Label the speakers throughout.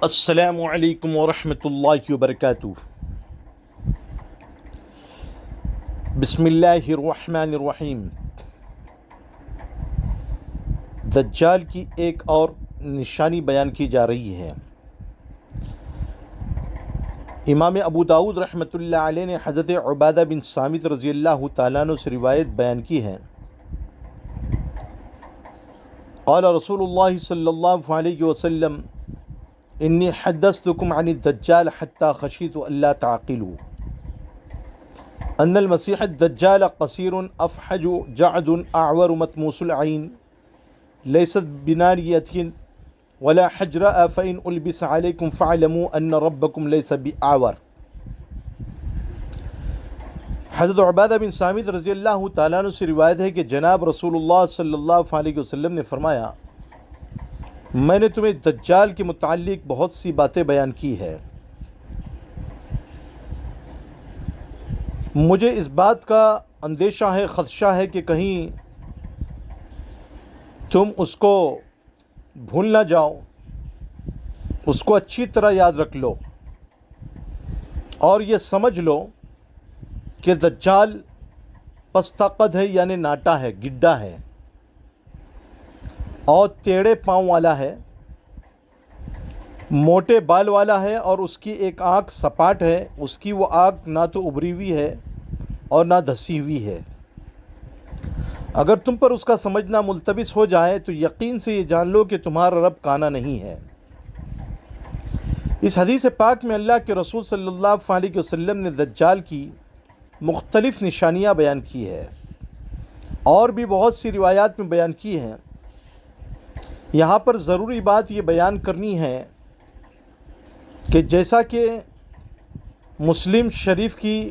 Speaker 1: السلام علیکم ورحمۃ اللہ وبرکاتہ۔ بسم اللہ الرحمن الرحیم۔ دجال کی ایک اور نشانی بیان کی جا رہی ہے۔ امام ابو داؤد رحمۃ اللہ علیہ نے حضرت عبادہ بن صامت رضی اللہ تعالیٰ عنہ سے روایت بیان کی ہے۔ قال رسول اللہ صلی اللہ علیہ وسلم انی حدثتکم عن الدجال حتی خشیت الا تعقلوا ان المسیح الدجال قصیر افحج جعد اعور مطموس العین لیست بناریۃ ولا حجراء فإن البس علیکم فاعلموا ان ربکم لیس بأعور۔ حضرت عبادہ بن صامت رضی اللہ تعالیٰ عنہ سے روایت ہے کہ جناب رسول اللہ صلی اللہ علیہ وسلم نے فرمایا، میں نے تمہیں دجال کے متعلق بہت سی باتیں بیان کی ہے۔ مجھے اس بات کا اندیشہ ہے، خدشہ ہے کہ کہیں تم اس کو بھول نہ جاؤ، اس کو اچھی طرح یاد رکھ لو اور یہ سمجھ لو کہ دجال پستہ قد ہے، یعنی ناٹا ہے، گڈھا ہے اور ٹیڑھے پاؤں والا ہے، موٹے بال والا ہے اور اس کی ایک آنکھ سپاٹ ہے، اس کی وہ آنکھ نہ تو ابری ہوئی ہے اور نہ دھسی ہوئی ہے۔ اگر تم پر اس کا سمجھنا ملتبس ہو جائے تو یقین سے یہ جان لو کہ تمہارا رب کانا نہیں ہے۔ اس حدیث پاک میں اللہ کے رسول صلی اللہ علیہ وسلم نے دجال کی مختلف نشانیاں بیان کی ہے اور بھی بہت سی روایات میں بیان کی ہیں۔ یہاں پر ضروری بات یہ بیان کرنی ہے کہ جیسا کہ مسلم شریف کی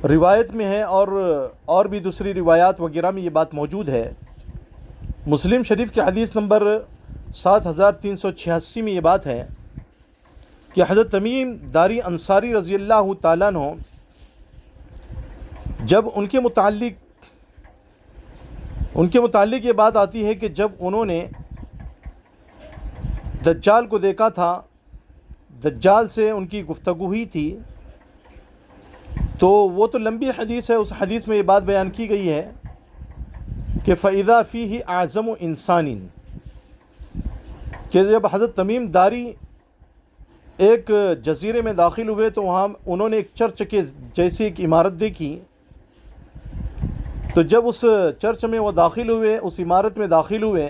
Speaker 1: روایت میں ہے اور بھی دوسری روایات وغیرہ میں یہ بات موجود ہے۔ مسلم شریف کی حدیث نمبر 7386 میں یہ بات ہے کہ حضرت تمیم داری انصاری رضی اللہ تعالیٰ عنہ جب ان کے متعلق یہ بات آتی ہے کہ جب انہوں نے دجال کو دیکھا تھا، دجال سے ان کی گفتگو ہوئی تھی، تو وہ تو لمبی حدیث ہے، اس حدیث میں یہ بات بیان کی گئی ہے کہ فَإِذَا فِيهِ أَعْظَمُ إِنسَانٍ، کہ جب حضرت تمیم داری ایک جزیرے میں داخل ہوئے تو وہاں انہوں نے ایک چرچ کے جیسی ایک عمارت دیکھی۔ تو جب اس چرچ میں وہ داخل ہوئے، اس عمارت میں داخل ہوئے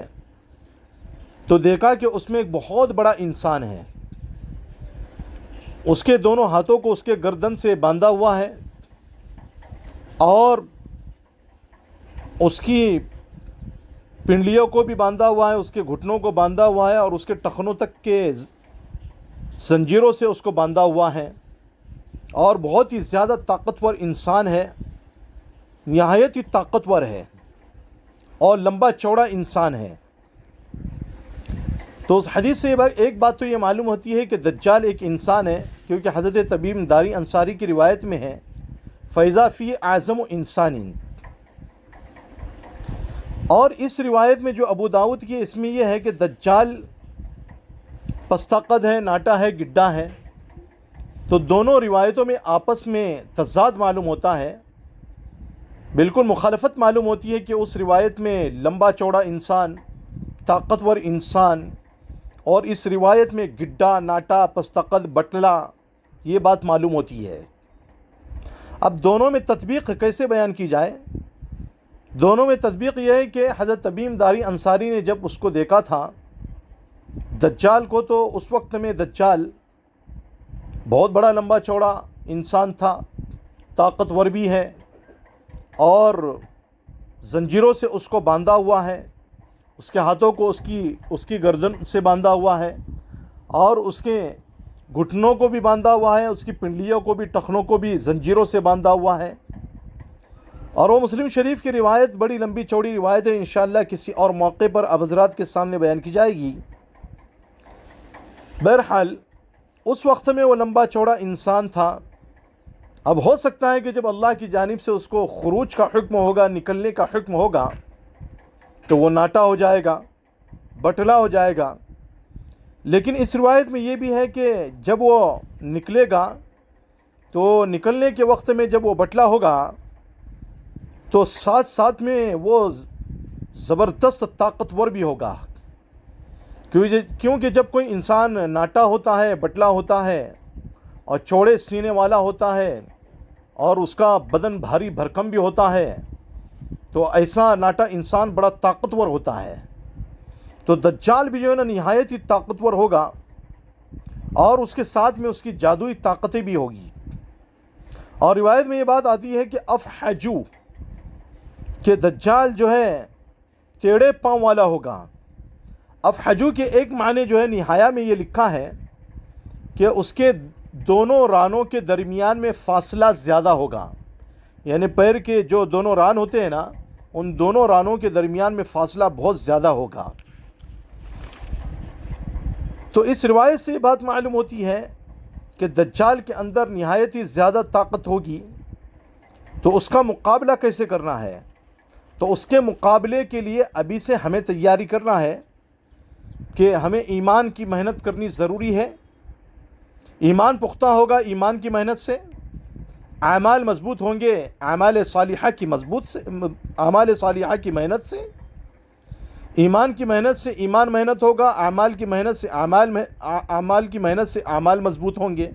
Speaker 1: تو دیکھا کہ اس میں ایک بہت بڑا انسان ہے، اس کے دونوں ہاتھوں کو اس کے گردن سے باندھا ہوا ہے اور اس کی پنڈلیوں کو بھی باندھا ہوا ہے، اس کے گھٹنوں کو باندھا ہوا ہے اور اس کے ٹخنوں تک کے زنجیروں سے اس کو باندھا ہوا ہے، اور بہت ہی زیادہ طاقتور انسان ہے، نہایت ہی طاقتور ہے اور لمبا چوڑا انسان ہے۔ تو اس حدیث سے ایک بات تو یہ معلوم ہوتی ہے کہ دجال ایک انسان ہے، کیونکہ حضرت تمیم داری انصاری کی روایت میں ہے فَإِذَا فِي أَعْظَمُ إِنسَانٍ۔ اور اس روایت میں جو ابو داؤد کی، اس میں یہ ہے کہ دجال پستہ قد ہے، ناٹا ہے، گڈھا ہے۔ تو دونوں روایتوں میں آپس میں تضاد معلوم ہوتا ہے، بالکل مخالفت معلوم ہوتی ہے کہ اس روایت میں لمبا چوڑا انسان، طاقتور انسان، اور اس روایت میں گڈھا، ناٹا، پستہ قد، بٹلا، یہ بات معلوم ہوتی ہے۔ اب دونوں میں تطبیق کیسے بیان کی جائے؟ دونوں میں تطبیق یہ ہے کہ حضرت تمیم داری انصاری نے جب اس کو دیکھا تھا دجال کو، تو اس وقت میں دجال بہت بڑا لمبا چوڑا انسان تھا، طاقتور بھی ہے اور زنجیروں سے اس کو باندھا ہوا ہے، اس کے ہاتھوں کو اس کی گردن سے باندھا ہوا ہے اور اس کے گھٹنوں کو بھی باندھا ہوا ہے، اس کی پنڈلیوں کو بھی، ٹخنوں کو بھی زنجیروں سے باندھا ہوا ہے۔ اور وہ مسلم شریف کی روایت بڑی لمبی چوڑی روایت ہے، انشاءاللہ کسی اور موقع پر اب حضرات کے سامنے بیان کی جائے گی۔ بہرحال اس وقت میں وہ لمبا چوڑا انسان تھا۔ اب ہو سکتا ہے کہ جب اللہ کی جانب سے اس کو خروج کا حکم ہوگا، نکلنے کا حکم ہوگا، تو وہ ناٹا ہو جائے گا، بٹلا ہو جائے گا، لیکن اس روایت میں یہ بھی ہے کہ جب وہ نکلے گا تو نکلنے کے وقت میں جب وہ بٹلا ہوگا تو ساتھ ساتھ میں وہ زبردست طاقتور بھی ہوگا، کیونکہ جب کوئی انسان ناٹا ہوتا ہے، بٹلا ہوتا ہے اور چوڑے سینے والا ہوتا ہے اور اس کا بدن بھاری بھرکم بھی ہوتا ہے تو ایسا ناٹا انسان بڑا طاقتور ہوتا ہے۔ تو دجال بھی جو ہے نا نہایت ہی طاقتور ہوگا اور اس کے ساتھ میں اس کی جادوئی طاقتیں بھی ہوگی۔ اور روایت میں یہ بات آتی ہے کہ افحجو، کہ دجال جو ہے ٹیڑھے پاؤں والا ہوگا۔ افحجو کے ایک معنی جو ہے نہایا میں یہ لکھا ہے کہ اس کے دونوں رانوں کے درمیان میں فاصلہ زیادہ ہوگا، یعنی پیر کے جو دونوں ران ہوتے ہیں نا ان دونوں رانوں کے درمیان میں فاصلہ بہت زیادہ ہوگا۔ تو اس روایت سے یہ بات معلوم ہوتی ہے کہ دجال کے اندر نہایت ہی زیادہ طاقت ہوگی۔ تو اس کا مقابلہ کیسے کرنا ہے؟ تو اس کے مقابلے کے لیے ابھی سے ہمیں تیاری کرنا ہے کہ ہمیں ایمان کی محنت کرنی ضروری ہے۔ ایمان پختہ ہوگا ایمان کی محنت سے، اعمال مضبوط ہوں گے اعمال صالحہ کی محنت سے، ایمان کی محنت سے ایمان محنت ہوگا، اعمال کی محنت سے اعمال مضبوط ہوں گے۔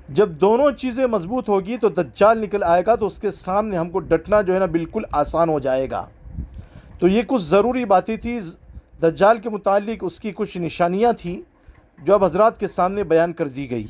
Speaker 1: جب دونوں چیزیں مضبوط ہوگی تو دجال نکل آئے گا تو اس کے سامنے ہم کو ڈٹنا جو ہے نا بالکل آسان ہو جائے گا۔ تو یہ کچھ ضروری باتیں تھیں دجال کے متعلق، اس کی کچھ نشانیاں تھیں جو اب حضرات کے سامنے بیان کر دی گئی۔